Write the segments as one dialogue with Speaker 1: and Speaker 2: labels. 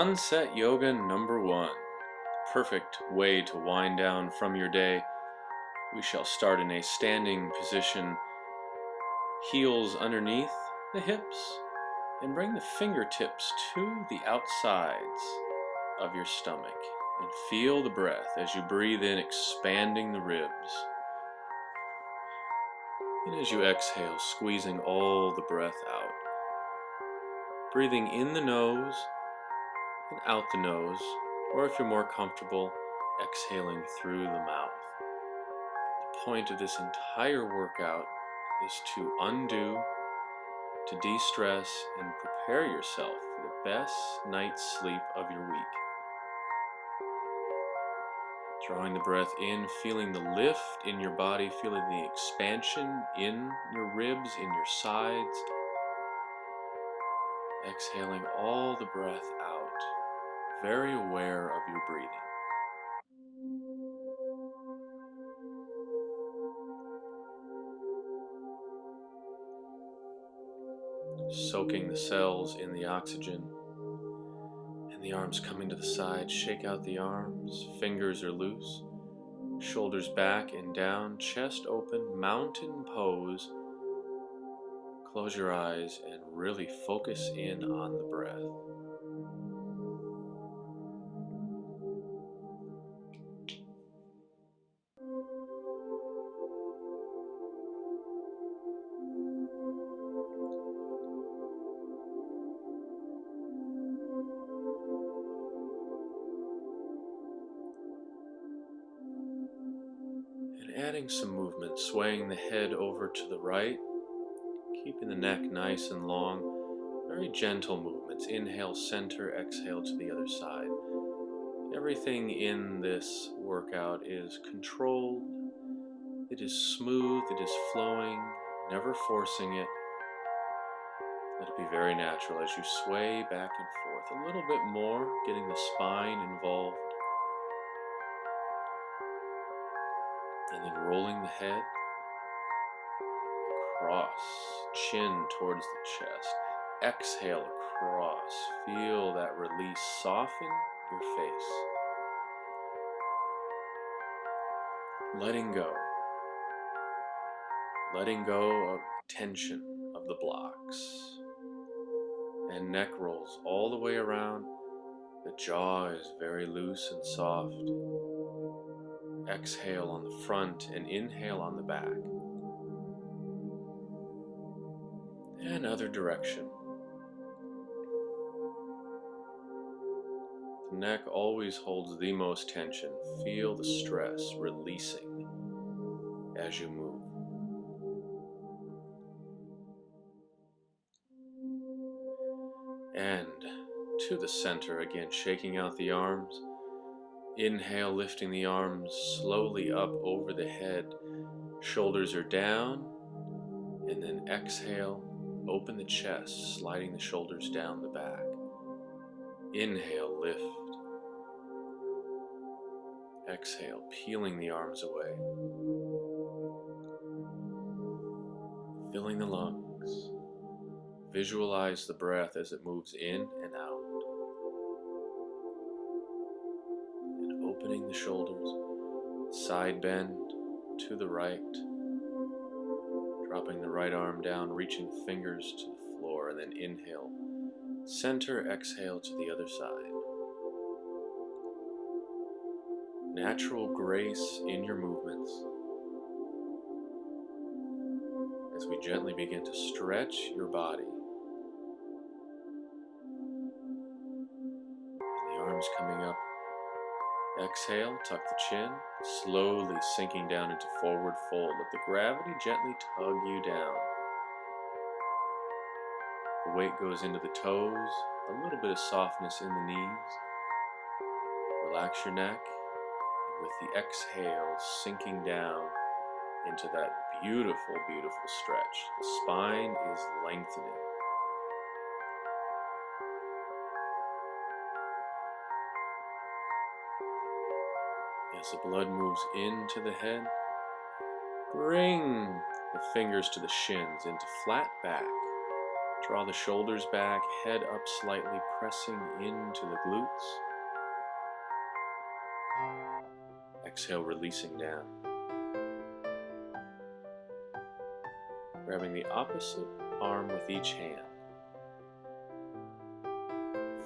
Speaker 1: Sunset Yoga number 1. Perfect way to wind down from your day. We shall start in a standing position, heels underneath the hips, and bring the fingertips to the outsides of your stomach. And feel the breath as you breathe in, expanding the ribs. And as you exhale, squeezing all the breath out. Breathing in the nose and out the nose, or if you're more comfortable, exhaling through the mouth. The point of this entire workout is to undo, to de-stress, and prepare yourself for the best night's sleep of your week. Drawing the breath in, feeling the lift in your body, feeling the expansion in your ribs, in your sides. Exhaling all the breath out, very aware of your breathing. Soaking the cells in the oxygen, and the arms coming to the side. Shake out the arms, fingers are loose, shoulders back and down, chest open, mountain pose. Close your eyes and really focus in on the breath. Adding some movement, swaying the head over to the right, keeping the neck nice and long, very gentle movements. Inhale, center, exhale to the other side. Everything in this workout is controlled, it is smooth, it is flowing, never forcing it. Let it be very natural as you sway back and forth. A little bit more, getting the spine involved. And then rolling the head across, chin towards the chest. Exhale across. Feel that release soften your face. Letting go. Letting go of tension of the blocks. And neck rolls all the way around. The jaw is very loose and soft. Exhale on the front and inhale on the back. And other direction. The neck always holds the most tension. Feel the stress releasing as you move. And to the center again, shaking out the arms. Inhale, lifting the arms slowly up over the head. Shoulders are down. And then exhale, open the chest, sliding the shoulders down the back. Inhale, lift. Exhale, peeling the arms away. Filling the lungs. Visualize the breath as it moves in and out. And opening the shoulders, side bend to the right. Dropping the right arm down, reaching the fingers to the floor, and then inhale. Center, exhale to the other side. Natural grace in your movements. As we gently begin to stretch your body. And the arms coming up. Exhale, tuck the chin, slowly sinking down into forward fold. Let the gravity gently tug you down. The weight goes into the toes, a little bit of softness in the knees. Relax your neck, and with the exhale, sinking down into that beautiful, beautiful stretch. The spine is lengthening. As the blood moves into the head, bring the fingers to the shins into flat back. Draw the shoulders back, head up slightly, pressing into the glutes. Exhale, releasing down. Grabbing the opposite arm with each hand.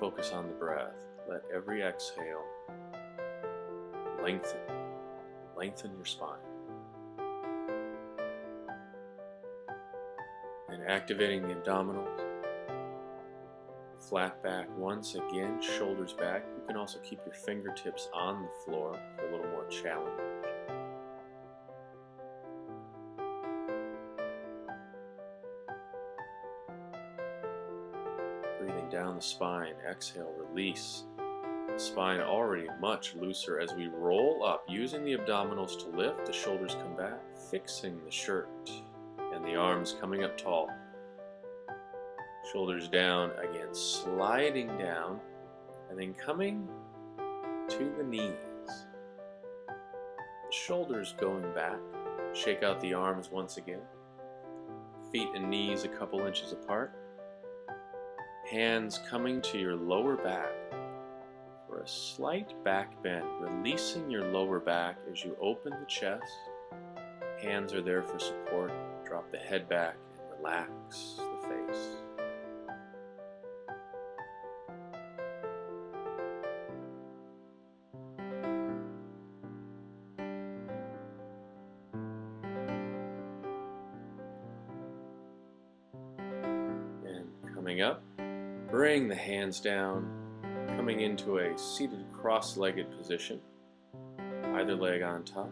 Speaker 1: Focus on the breath. Let every exhale lengthen your spine. And activating the abdominals. Flat back once again, shoulders back. You can also keep your fingertips on the floor for a little more challenge. Breathing down the spine, exhale, release. The spine already much looser as we roll up, using the abdominals to lift, the shoulders come back, fixing the shirt, and the arms coming up tall. Shoulders down again, sliding down, and then coming to the knees. The shoulders going back, shake out the arms once again. Feet and knees a couple inches apart. Hands coming to your lower back for a slight back bend, releasing your lower back as you open the chest. Hands are there for support. Drop the head back and relax the face. And coming up, bring the hands down, coming into a seated cross-legged position. Either leg on top.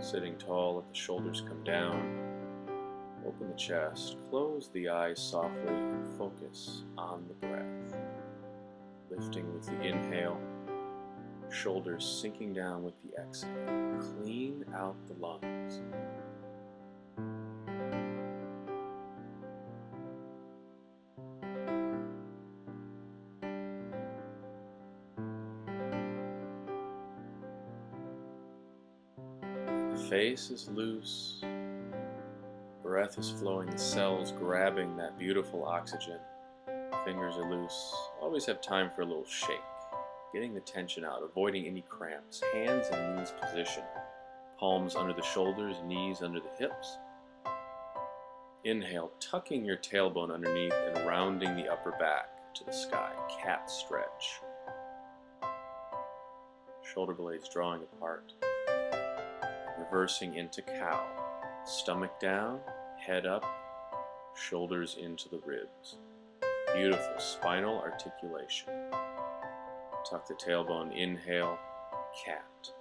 Speaker 1: Sitting tall, let the shoulders come down. Open the chest, close the eyes softly, and focus on the breath. Lifting with the inhale, shoulders sinking down with the exhale. Clean out the lungs. The face is loose. Breath is flowing, the cells grabbing that beautiful oxygen. Fingers are loose. Always have time for a little shake. Getting the tension out, avoiding any cramps. Hands and knees position. Palms under the shoulders, knees under the hips. Inhale, tucking your tailbone underneath and rounding the upper back to the sky. Cat stretch. Shoulder blades drawing apart. Reversing into cow. Stomach down, head up, shoulders into the ribs. Beautiful spinal articulation. Tuck the tailbone, inhale, cat.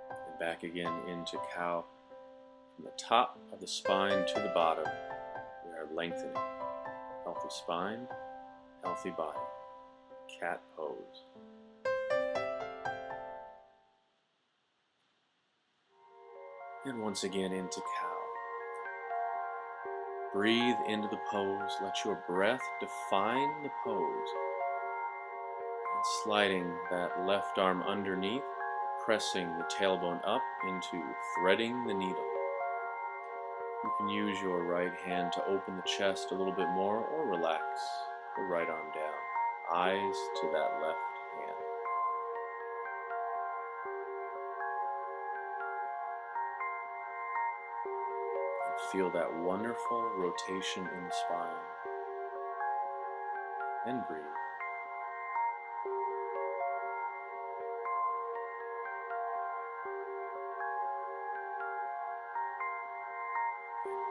Speaker 1: And back again into cow. From the top of the spine to the bottom, we are lengthening. Healthy spine, healthy body. Cat pose. And once again into cow. Breathe into the pose. Let your breath define the pose. And sliding that left arm underneath, pressing the tailbone up into threading the needle. You can use your right hand to open the chest a little bit more or relax the right arm down. Eyes to that left hand. And feel that wonderful rotation in the spine. And breathe.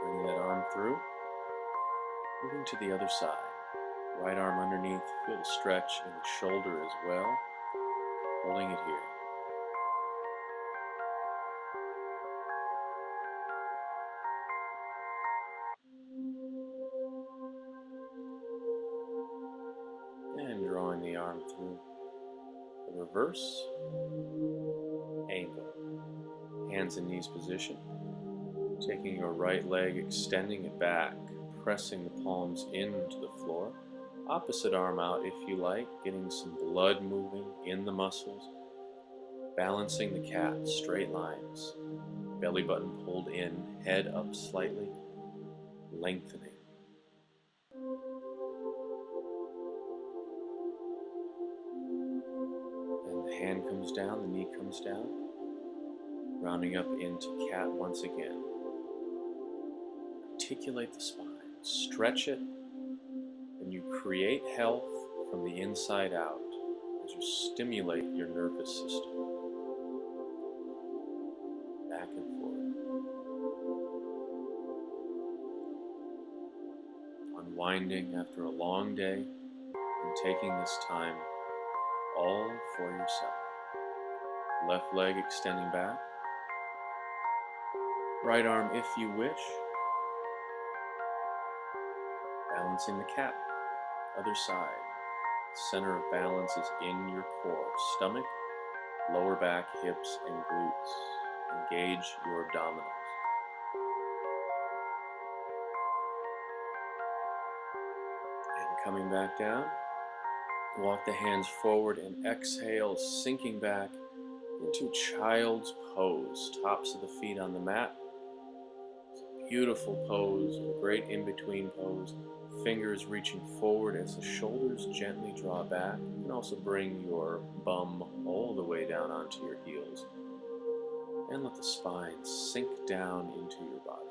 Speaker 1: Bring that arm through. Moving to the other side. Right arm underneath, feel the stretch in the shoulder as well. Holding it here. And drawing the arm through the reverse angle. Hands and knees position. Taking your right leg, extending it back, pressing the palms into the floor. Opposite arm out if you like, getting some blood moving in the muscles. Balancing the cat, straight lines. Belly button pulled in, head up slightly, lengthening. And the hand comes down, the knee comes down, rounding up into cat once again. Articulate the spine, stretch it, and you create health from the inside out as you stimulate your nervous system. Back and forth. Unwinding after a long day and taking this time all for yourself. Left leg extending back. Right arm if you wish. Balancing the cat. Other side. Center of balance is in your core. Stomach, lower back, hips, and glutes. Engage your abdominals. And coming back down. Walk the hands forward and exhale, sinking back into child's pose. Tops of the feet on the mat. Beautiful pose, a great in-between pose. Fingers reaching forward as the shoulders gently draw back. You can also bring your bum all the way down onto your heels. And let the spine sink down into your body.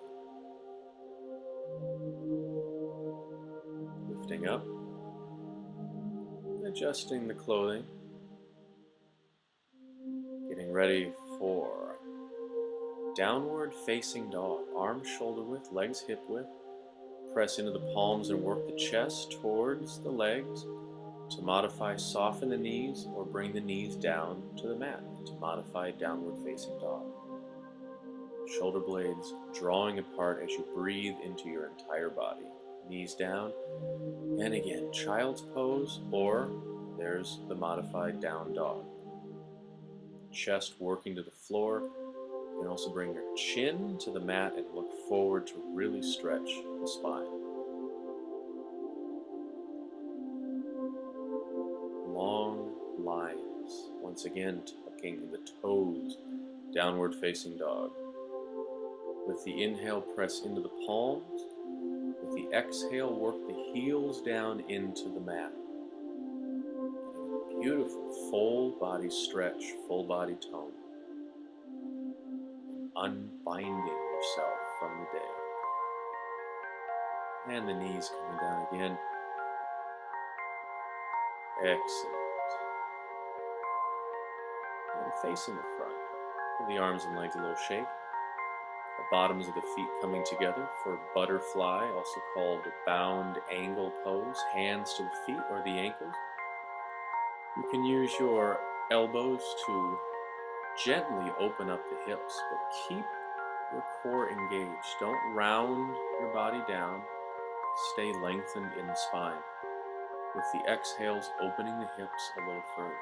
Speaker 1: Lifting up. Adjusting the clothing. Getting ready for downward facing dog. Arms shoulder width, legs hip width. Press into the palms and work the chest towards the legs. To modify, soften the knees or bring the knees down to the mat. To modify, downward facing dog. Shoulder blades drawing apart as you breathe into your entire body. Knees down. And again, child's pose, or there's the modified down dog. Chest working to the floor. You can also bring your chin to the mat and look forward to really stretch the spine. Long lines. Once again, tucking the toes, downward facing dog. With the inhale, press into the palms. With the exhale, work the heels down into the mat. Beautiful full body stretch, full body tone. Unbinding yourself from the day. And the knees coming down again. Excellent. And facing the front. Give the arms and legs a little shake. The bottoms of the feet coming together for butterfly, also called bound angle pose. Hands to the feet or the ankles. You can use your elbows to gently open up the hips, but keep your core engaged. Don't round your body down. Stay lengthened in the spine. With the exhales, opening the hips a little further.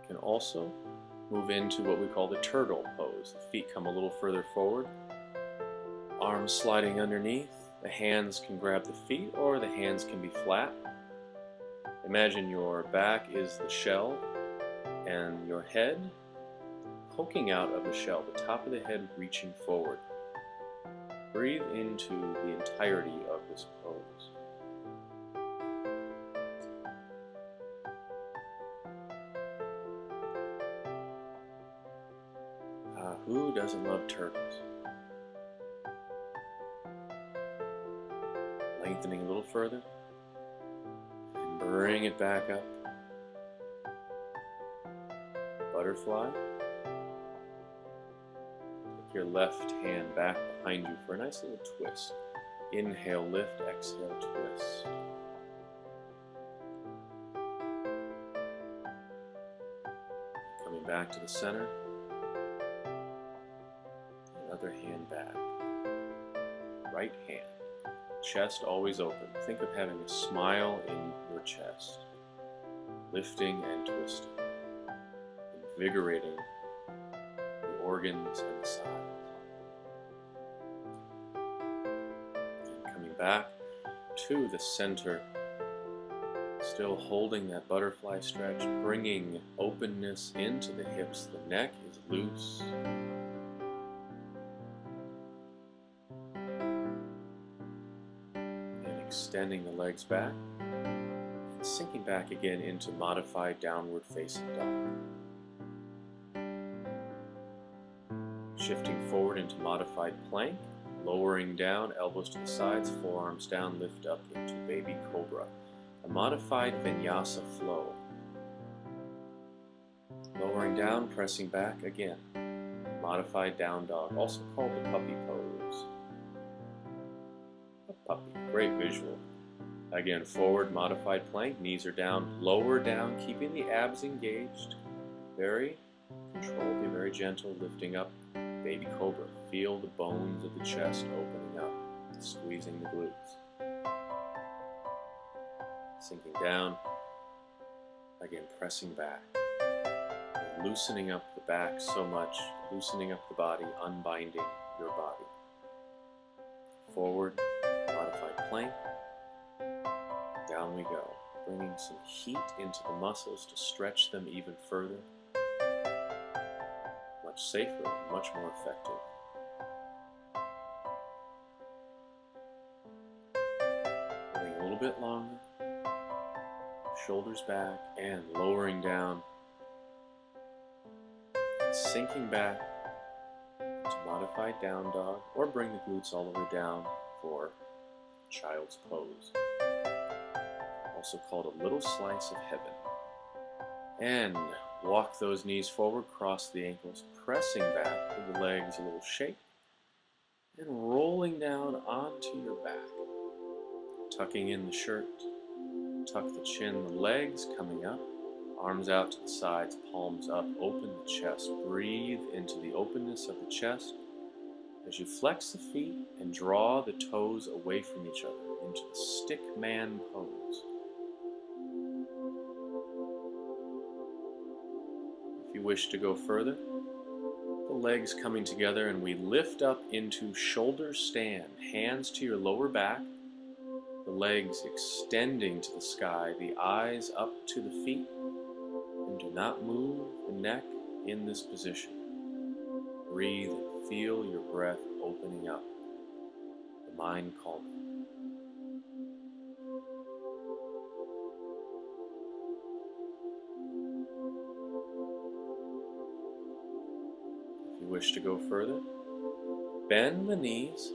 Speaker 1: You can also move into what we call the turtle pose. The feet come a little further forward. Arms sliding underneath. The hands can grab the feet or the hands can be flat. Imagine your back is the shell and your head poking out of the shell, the top of the head reaching forward. Breathe into the entirety of this pose. Who doesn't love turtles? Lengthening a little further. And bring it back up. Butterfly. Take your left hand back behind you for a nice little twist. Inhale, lift, exhale, twist. Coming back to the center. Other hand back. Right hand. Chest always open. Think of having a smile in your chest. Lifting and twisting. Invigorating the organs and the sides. And coming back to the center Still holding that butterfly stretch, bringing openness into the hips. The neck is loose. And extending the legs back. And sinking back again into modified downward facing dog. Shifting forward into modified plank. Lowering down, elbows to the sides, forearms down, lift up into baby cobra. A modified vinyasa flow. Lowering down, pressing back again. Modified down dog, also called the puppy pose. A puppy, great visual. Again, forward, modified plank, knees are down, lower down, keeping the abs engaged. Very controlled, be very gentle, lifting up. Baby cobra, feel the bones of the chest opening up, squeezing the glutes. Sinking down, again pressing back, and loosening up the back so much, loosening up the body, unbinding your body. Forward, modified plank, down we go, bringing some heat into the muscles to stretch them even further. Much safer, much more effective. Going a little bit longer. Shoulders back and lowering down. Sinking back to modified down dog, or bring the glutes all the way down for child's pose. Also called a little slice of heaven. And walk those knees forward, cross the ankles, pressing back with the legs a little shake, and rolling down onto your back. Tucking in the shirt, tuck the chin, the legs coming up, arms out to the sides, palms up, open the chest. Breathe into the openness of the chest as you flex the feet and draw the toes away from each other into the stick man pose. If you wish to go further, the legs coming together and we lift up into shoulder stand, hands to your lower back, the legs extending to the sky, the eyes up to the feet, and do not move the neck in this position. Breathe and feel your breath opening up, the mind calming. If you wish to go further, bend the knees,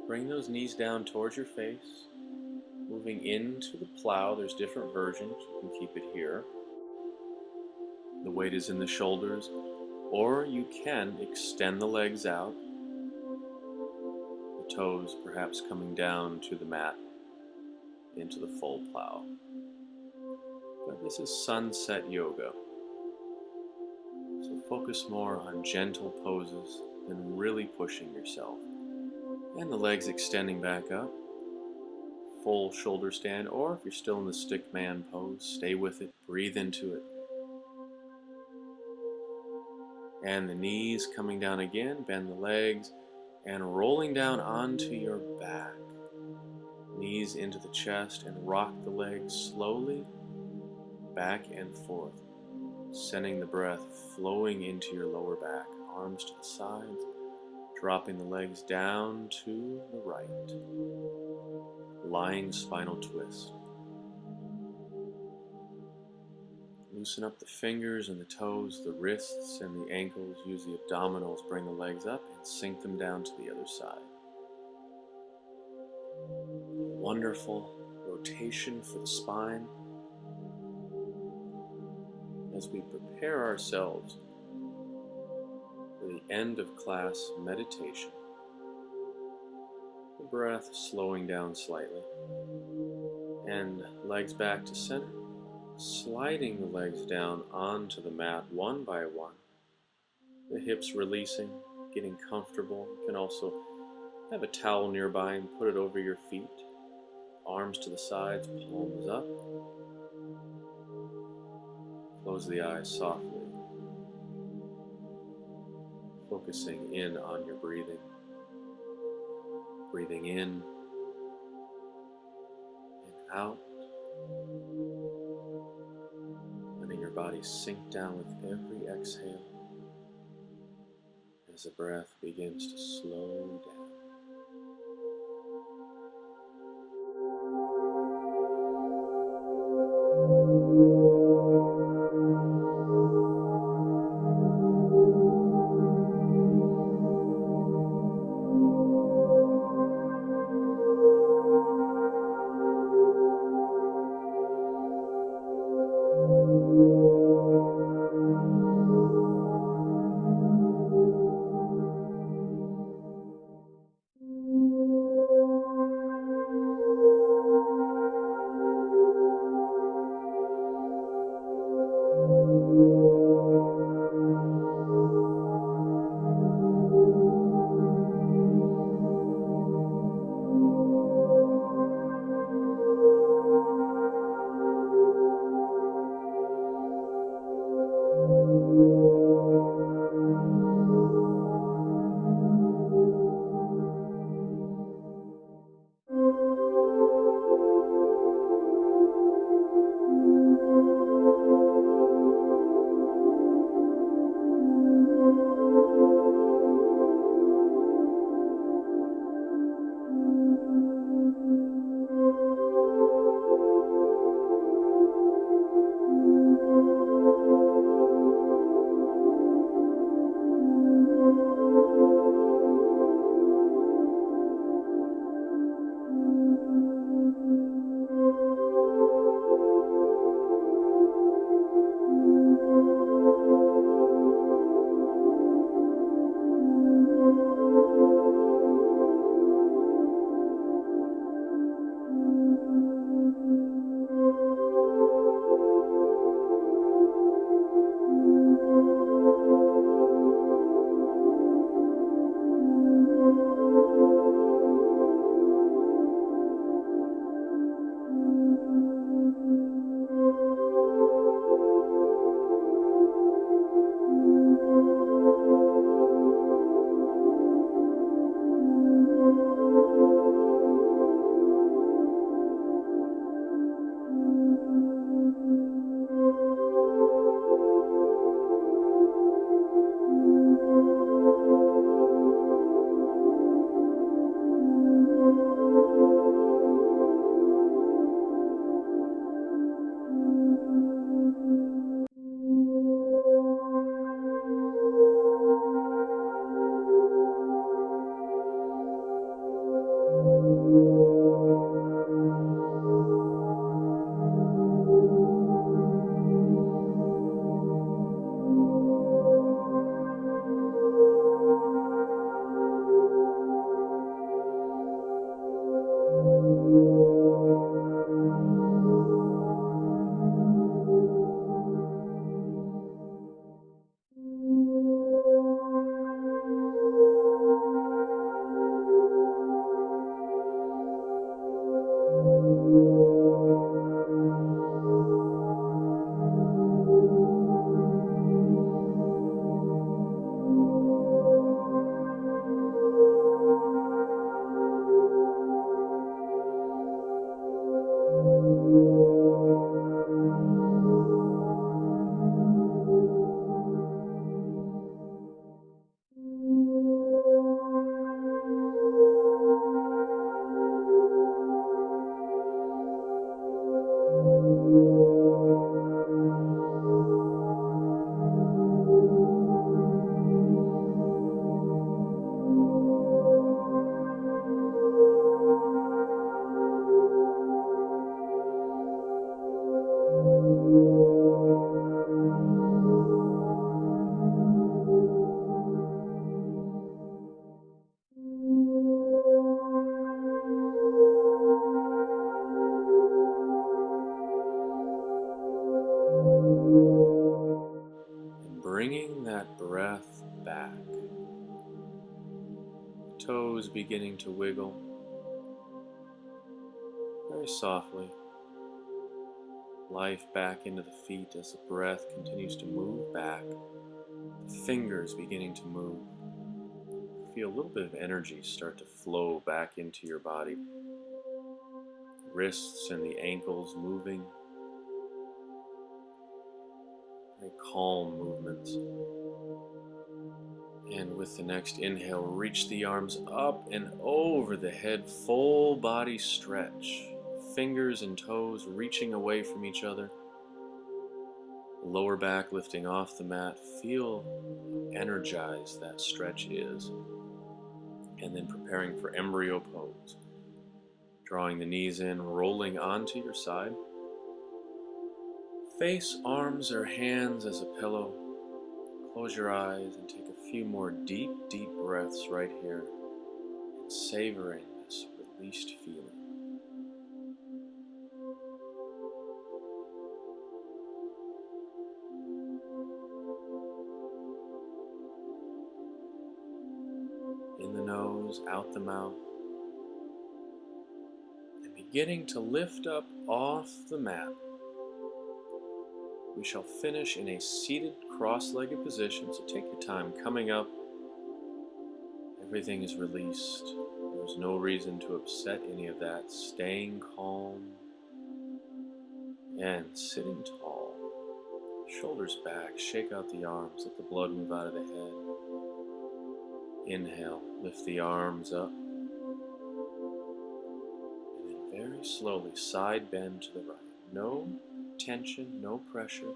Speaker 1: bring those knees down towards your face, moving into the plow. There's different versions, you can keep it here. The weight is in the shoulders, or you can extend the legs out, the toes perhaps coming down to the mat into the full plow. But this is sunset yoga, so focus more on gentle poses than really pushing yourself. And the legs extending back up, full shoulder stand, or if you're still in the stick man pose, stay with it, breathe into it. And the knees coming down again, bend the legs, and rolling down onto your back. Knees into the chest and rock the legs slowly back and forth, sending the breath flowing into your lower back, arms to the sides, dropping the legs down to the right. Lying spinal twist. Loosen up the fingers and the toes, the wrists and the ankles. Use the abdominals, bring the legs up and sink them down to the other side. Wonderful rotation for the spine as we prepare ourselves for the end of class meditation. The breath slowing down slightly and legs back to center. Sliding the legs down onto the mat one by one. The hips releasing, getting comfortable. You can also have a towel nearby and put it over your feet. Arms to the sides, palms up. Close the eyes softly. Focusing in on your breathing. Breathing in and out. body sink down with every exhale as the breath begins to slow down. Bringing that breath back. Toes beginning to wiggle very softly. Life back into the feet as the breath continues to move back. The fingers beginning to move. Feel a little bit of energy start to flow back into your body. Wrists and the ankles moving. very calm movements. And with the next inhale, reach the arms up and over the head, full body stretch. Fingers and toes reaching away from each other. Lower back lifting off the mat. Feel how energized that stretch is. And then preparing for embryo pose. Drawing the knees in, rolling onto your side. Face, arms, or hands as a pillow. Close your eyes and take a few more deep, deep breaths right here, savoring this released feeling. In the nose, out the mouth, and beginning to lift up off the mat. We shall finish in a seated cross-legged position, so take your time coming up. Everything is released. There's no reason to upset any of that. Staying calm and sitting tall. Shoulders back, shake out the arms, let the blood move out of the head. Inhale, lift the arms up. And then very slowly, side bend to the right. No tension, no pressure.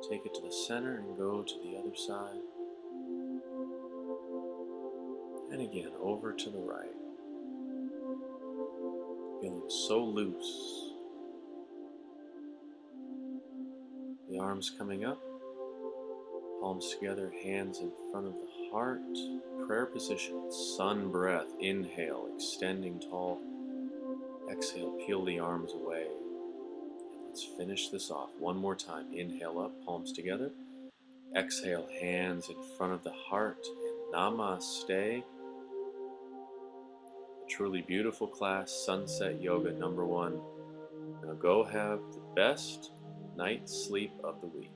Speaker 1: Take it to the center and go to the other side. And again, over to the right. Feeling so loose. The arms coming up. Palms together, hands in front of the heart. Prayer position, sun breath. Inhale, extending tall. Exhale, peel the arms away. Let's finish this off one more time. Inhale up, palms together. Exhale, hands in front of the heart. And namaste. A truly beautiful class, Sunset Yoga #1. Now go have the best night's sleep of the week.